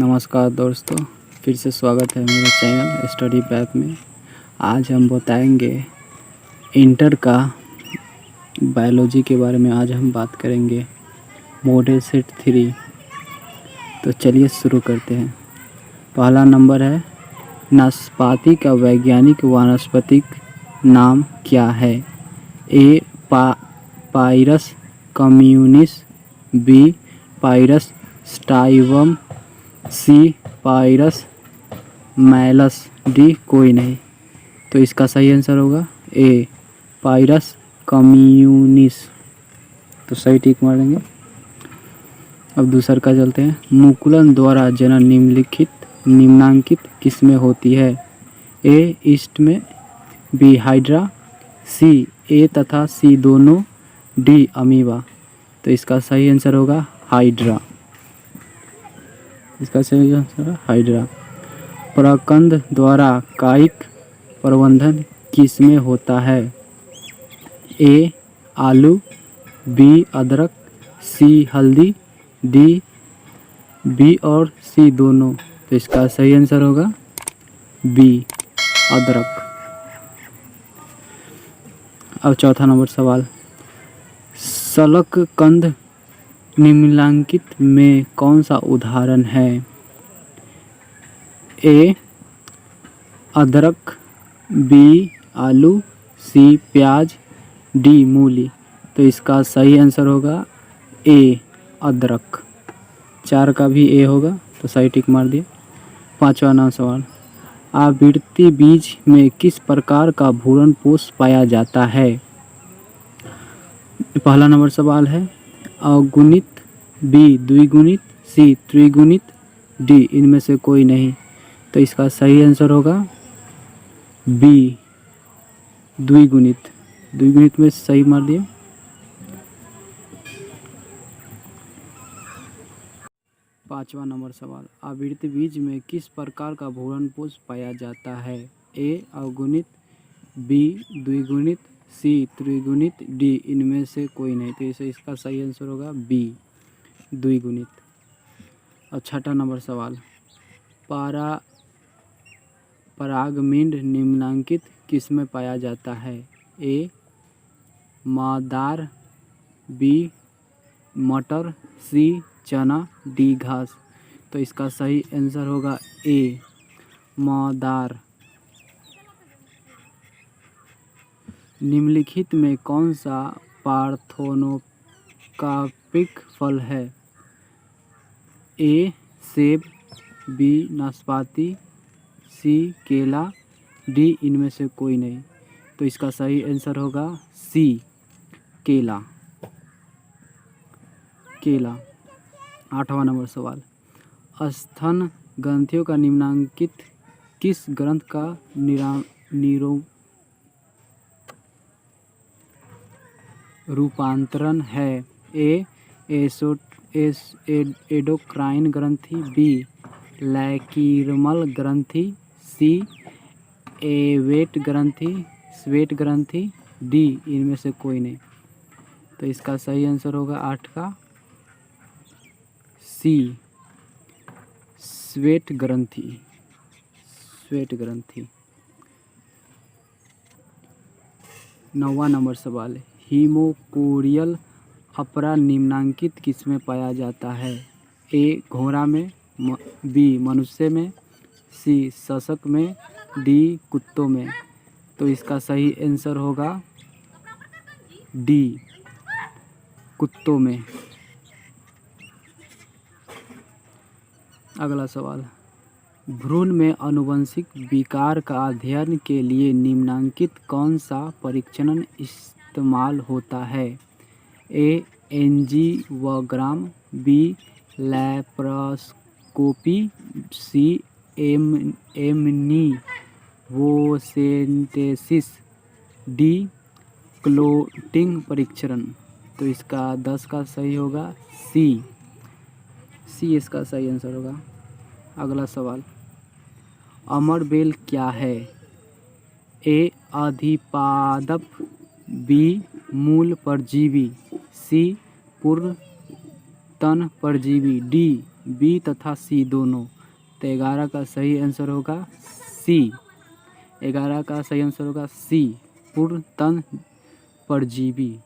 नमस्कार दोस्तों, फिर से स्वागत है मेरे चैनल स्टडी पैथ में। आज हम बताएंगे इंटर का बायोलॉजी के बारे में। आज हम बात करेंगे मॉडल सेट 3। तो चलिए शुरू करते हैं। पहला नंबर है, नाशपाती का वैज्ञानिक वानस्पतिक नाम क्या है? ए पायरस कम्युनिस, बी पायरस स्टाइवम, सी पायरस मैलस, डी कोई नहीं। तो इसका सही आंसर होगा ए पायरस कम्युनिस। तो सही टिक मारेंगे। अब दूसर का चलते हैं। मुकुलन द्वारा जनन निम्नांकित किसमें होती है? ए ईस्ट में, बी हाइड्रा, सी ए तथा सी दोनों, डी अमीबा। तो इसका सही आंसर होगा हाइड्रा। इसका सही आंसर है हाइड्रा। प्रकंद द्वारा कायिक प्रबंधन किसमें होता है? ए आलू, बी अदरक, सी हल्दी, डी बी और सी दोनों। तो इसका सही आंसर होगा बी अदरक। अब चौथा नंबर सवाल, शलककंद निम्नलिखित में कौन सा उदाहरण है? ए अदरक, बी आलू, सी प्याज, डी मूली। तो इसका सही आंसर होगा ए अदरक। 4 का भी ए होगा, तो सही टिक मार दिए। पांचवा नंबर सवाल, आवृत्ति बीज में किस प्रकार का भूरण पोष पाया जाता है? पहला नंबर सवाल है, अगुणित, बी द्विगुणित, सी त्रिगुणित, डी इनमें से कोई नहीं। तो इसका सही आंसर होगा बी द्विगुणित। द्विगुणित में सही मार दिए। पांचवा नंबर सवाल, आवृत्ति बीज में किस प्रकार का भूरण पोष पाया जाता है? ए अगुणित, बी द्विगुणित, सी त्रिगुणित, डी इनमें से कोई नहीं। तो इसे इसका सही आंसर होगा बी द्विगुणित। और छठा नंबर सवाल, परागमींड निम्नलिखित किसमें पाया जाता है? ए मादार, बी मटर, सी चना, डी घास। तो इसका सही आंसर होगा ए मादार। निम्नलिखित में कौन सा पार्थेनोकार्पिक फल है? ए सेब, बी नाशपाती, सी केला, डी इनमें से कोई नहीं। तो इसका सही आंसर होगा सी केला। केला। आठवां नंबर सवाल, स्तन ग्रंथियों का निम्नलिखित किस ग्रंथ का रूपांतरण है? ए एडोक्राइन ग्रंथि, बी लैक्रिमल ग्रंथि, सी एवेट ग्रंथि, स्वेट ग्रंथि, डी इनमें से कोई नहीं। तो इसका सही आंसर होगा 8 का सी स्वेट ग्रंथि। स्वेट ग्रंथि। 9वां नंबर सवाल, हीमोकोरियल अपरा निम्नलिखित किसमें पाया जाता है? ए घोड़ा में, बी मनुष्य में, सी शशक में, डी कुत्तों में। तो इसका सही आंसर होगा डी कुत्तों में। अगला सवाल, भ्रूण में आनुवंशिक विकार का अध्ययन के लिए निम्नलिखित कौन सा परीक्षण इस्तेमाल होता है? ए एंजियोग्राम, बी लैप्रोस्कोपी, सी एमनिवोसेंटेसिस, डी क्लोटिंग परीक्षण। तो इसका 10 का सही होगा सी इसका सही आंसर होगा। अगला सवाल, अमरबेल क्या है? ए अधिपादप, बी मूल परजीवी, सी पूर्ण तन परजीवी, डी बी तथा सी दोनों। तो 11 का सही आंसर होगा सी। 11 का सही आंसर होगा सी, पुरतन परजीवी।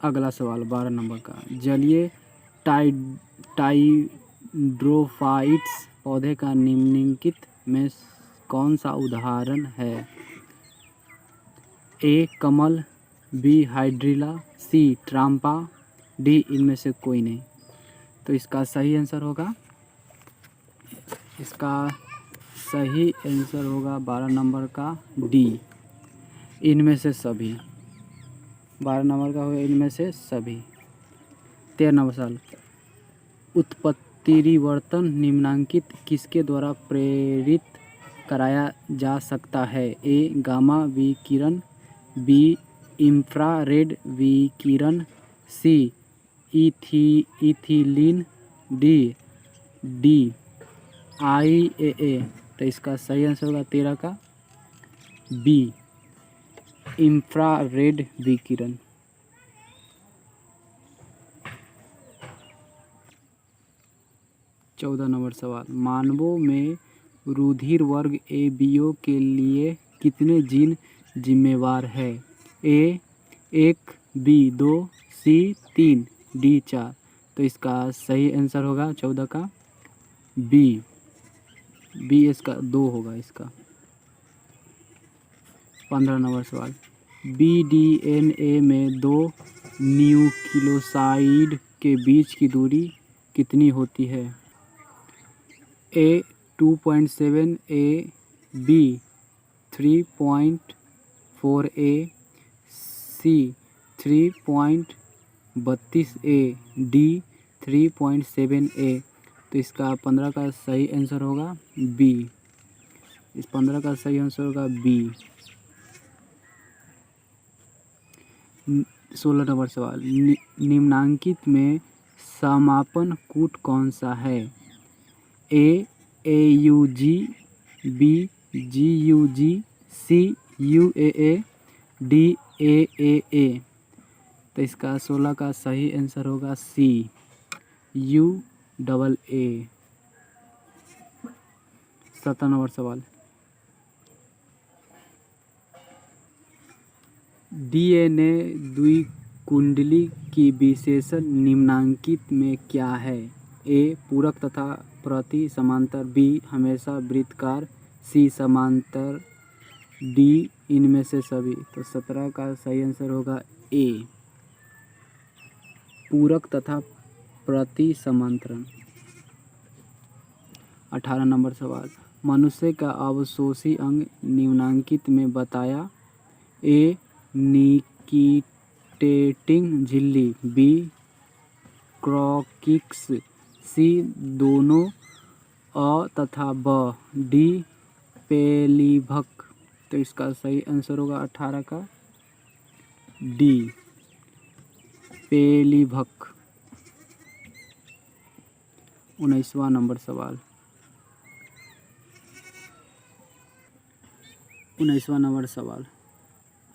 अगला सवाल 12 नंबर का, जलीय टाइड्रोफाइट्स पौधे का निम्नलिखित में कौन सा उदाहरण है? ए कमल, बी हाइड्रिला, सी ट्राम्पा, डी इनमें से कोई नहीं। तो इसका सही आंसर होगा 12 नंबर का डी, इनमें से सभी। 12 नंबर का होगा इनमें से सभी। 13 नंबर सवाल, उत्पत्तिरिवर्तन निम्नलिखित किसके द्वारा प्रेरित कराया जा सकता है? ए गामा विकिरण, बी इंफ्रारेड विकिरण, सी इथिलीन, डी IAA। तो इसका सही आंसर होगा 13 का बी, इंफ्रारेड विकिरण। 14 नंबर सवाल, मानवों में रुधिर वर्ग ABO के लिए कितने जीन जिम्मेवार है? ए 1, बी 2, सी 3, डी 4। तो इसका सही आंसर होगा 14 का बी, इसका 2 होगा इसका। 15 नंबर सवाल, BDNA में 2 न्यूक्लियोसाइड के बीच की दूरी कितनी होती है? A 2.7, a b 3.4, a c 3.32, a d 3.7, a. तो इसका 15 का सही आंसर होगा बी। इस 15 का सही आंसर होगा बी। 16 नंबर सवाल, निम्नलिखित में समापन कूट कौन सा है? ए AUG, बी GUG, सी UAA, डी AAA। तो इसका 16 का सही आंसर होगा सी, UAA। 17 नंबर सवाल, DNA द्विकुंडली की विशेषण निम्नलिखित में क्या है? ए पूरक तथा प्रति समांतर, बी हमेशा वृत्ताकार, सी समांतर, डी इनमें से सभी। तो 17 का सही आंसर होगा ए, पूरक तथा प्रति समांतरण। 18 नंबर सवाल, मनुष्य का अवशोषी अंग निम्नलिखित में बताया? ए निकिटेटिंग झिल्ली, बी क्रॉकिक्स, सी दोनों अ तथा ब, डी पेलिभक। तो इसका सही आंसर होगा 18 का डी, पेलिभक। 19वां नंबर सवाल, 19वां नंबर सवाल,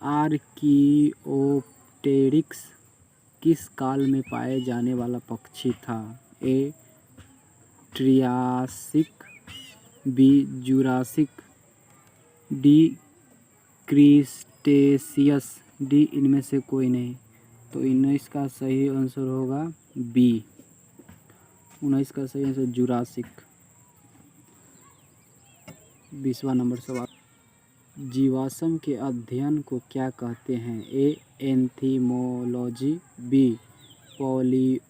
आर्कियोप्टेरिक्स किस काल में पाए जाने वाला पक्षी था? A Triassic, B Jurassic, D Cretaceous, D इनमें से कोई नहीं। तो 19 का सही आंसर होगा बी, 19 का सही आंसर जुरासिक। 20वां नंबर सवाल, जीवाश्म के अध्ययन को क्या कहते हैं? ए एंथीमोलॉजी, बी पॉलिओन्टोलॉजी,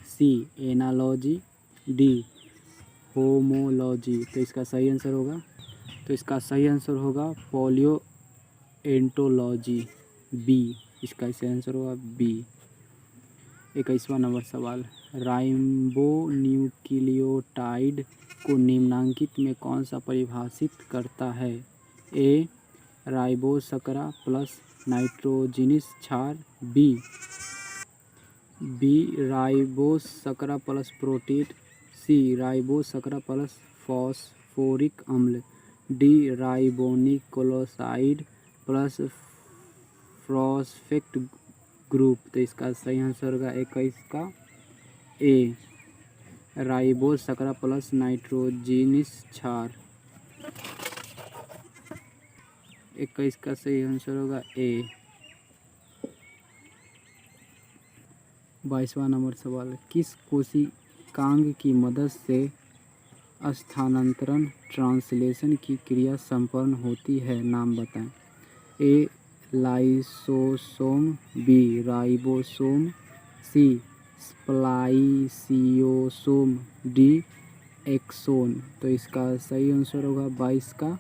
सी एनालॉजी, डी होमोलॉजी। तो इसका सही आंसर होगा पॉलिओएंटोलॉजी, बी। इसका सही आंसर होगा बी। 21वां नंबर सवाल, राइबोन्यूक्लियोटाइड को निम्नलिखित में कौन सा परिभाषित करता है? ए राइबोशर्करा प्लस नाइट्रोजनस क्षार, बी राइबोशर्करा प्लस प्रोटीन, सी राइबोशर्करा प्लस फॉस्फोरिक अम्ल, D ribonucleoside plus phosphate group. तो इसका सही आंसर होगा 21 का ए, राइबोज शर्करा प्लस नाइट्रोजिनस क्षार। 21 का सही आंसर होगा ए। 22वां नंबर सवाल, किस कोशिकांग की मदद से स्थानांतरण ट्रांसलेशन की क्रिया संपन्न होती है, नाम बताएं। ए लाइसोसोम, बी राइबोसोम, सी स्प्लाइसियोसोम, डी एक्सोन। तो इसका सही आंसर होगा 22 का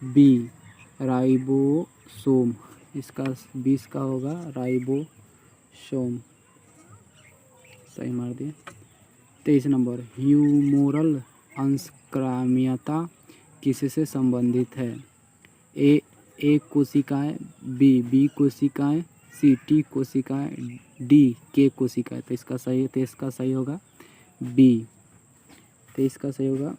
बी राइबोसोम। इसका 20 का होगा राइबोसोम, सही मार दिए। 23 नंबर, ह्यूमोरल अंशक्राम्यता किससे संबंधित है। ए कोशिकाएं, बी कोशिकाएं, सी टी कोशिकाएं, डी के कोशिकाएं। तो इसका सही होगा बी। तो इसका सही होगा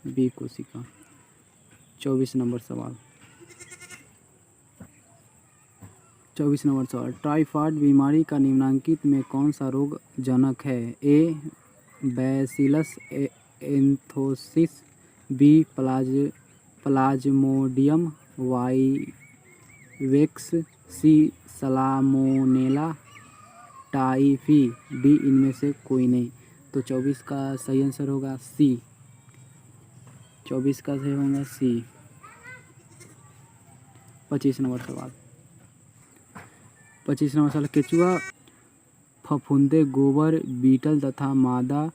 बी कोशिका। 24 नंबर सवाल, टाइफाइड बीमारी का निम्नलिखित में कौन सा रोग जनक है। ए bacillus anthracis, B Plasmodium vivax, सी सलामोनेला टाइफी, डी इनमें से कोई नहीं। तो 24 का सही आंसर होगा सी। 24 का सही होगा सी। 25 नंबर सवाल, केचुआ फफूंदी, गोबर बीटल तथा मादा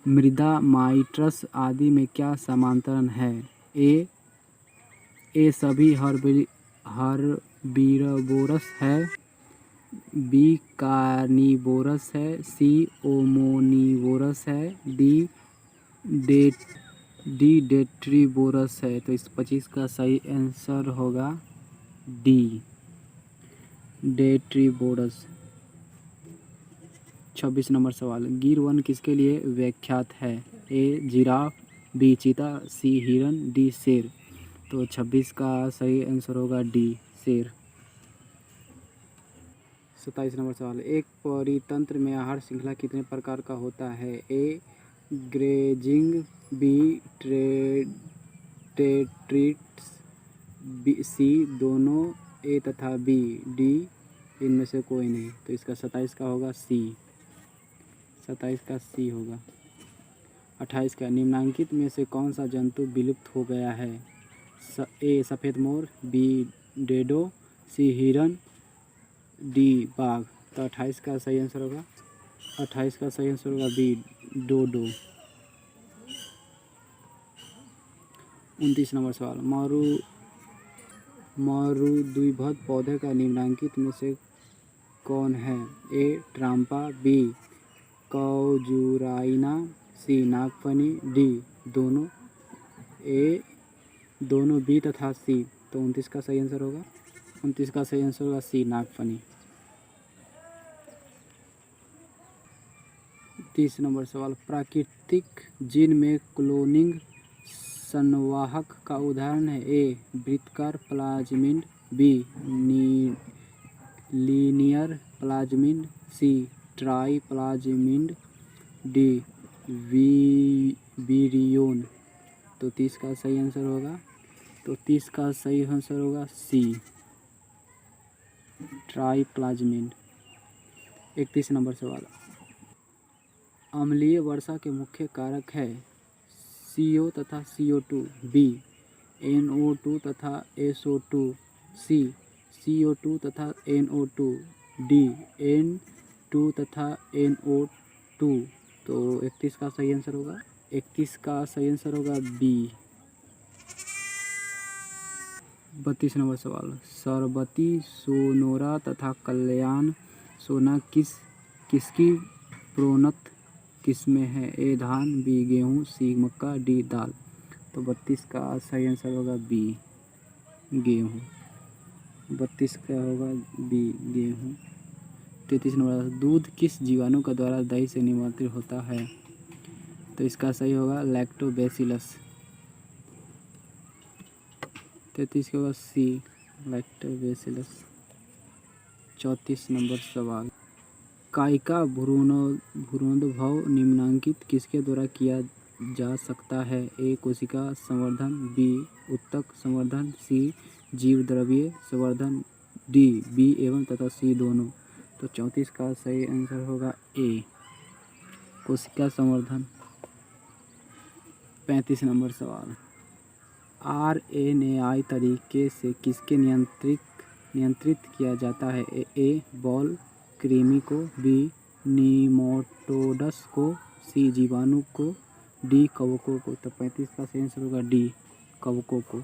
मृदा माइट्स आदि में क्या समांतरण है। ए सभी हर्बीवोरस है, बी कार्निवोरस है, सी ओमोनिवोरस है, डी डेट्रीवोरस है। तो इस 25 का सही आंसर होगा डी डेट्रीवोरस। 26 नंबर सवाल, गिर वन किसके लिए विख्यात है। ए जिराफ, बी चीता, सी हिरन, डी शेर। तो 26 का सही आंसर होगा डी शेर। 27 नंबर सवाल, एक परितंत्र में आहार श्रृंखला कितने प्रकार का होता है। ए ग्रेजिंग, बी टेट्रिट्स, सी दोनों, ए तथा बी, डी इनमें से कोई नहीं। तो इसका 27 का होगा सी। 27 का सी होगा। 28 का, निम्नलिखित में से कौन सा जंतु विलुप्त हो गया है। ए सफ़ेद मोर, बी डोडो, सी हिरन, डी बाघ। तो 28 का सही आंसर होगा बी डोडो। 29 नंबर सवाल, मरुद्विबत पौधे का निम्नलिखित में से कौन है। ए ट्राम्पा, बी कौजुराइना, सी नागफनी, डी दोनों, ए दोनों, बी तथा सी। तो 29 का सही आंसर होगा सी नागफनी। 30 नंबर सवाल, प्राकृतिक जीन में क्लोनिंग संवाहक का उदाहरण है। ए वृत्ताकार plasmid, b linear plasmid, c tri plasmid, d virion. तो 30 का सही आंसर होगा सी ट्राई प्लाज्मिड। 31 नंबर सवाल, अम्लीय वर्षा के मुख्य कारक है। CO तथा CO2, बी NO2 तथा SO2, सी CO2 तथा NO2, डी N2 तथा NO2। तो 31 का सही आंसर होगा बी। 32 नंबर सवाल, सरबती, सोनोरा तथा कल्याण सोना किसकी प्रोन्नत किस्में हैं। ए धान, बी गेहूँ, सी मक्का, डी दाल। तो 32 का सही आंसर होगा बी गेहूँ। 32 का होगा बी गेहूँ। 33 नंबर, दूध किस जीवाणु का द्वारा दही से नियंत्रित होता है। तो इसका सही होगा लैक्टोबैसिलस। 33 का होगा सी लैक्टोबैसिलस। 34 नंबर सवाल, कायिका भ्रूणोद्भव निम्नलिखित किसके द्वारा किया जा सकता है? ए कोशिका संवर्धन, बी उत्तक संवर्धन, सी जीवद्रव्य संवर्धन, डी बी एवं तथा सी दोनों। तो 34 का सही आंसर होगा ए कोशिका संवर्धन। 35 नंबर सवाल, आरएनएआई तरीके से किसके नियंत्रित किया जाता है? ए बॉल कृमि को, बी निमोटोडस को, सी जीवाणु को, डी कवकों को। तो 35 का सही आंसर होगा डी कवकों को।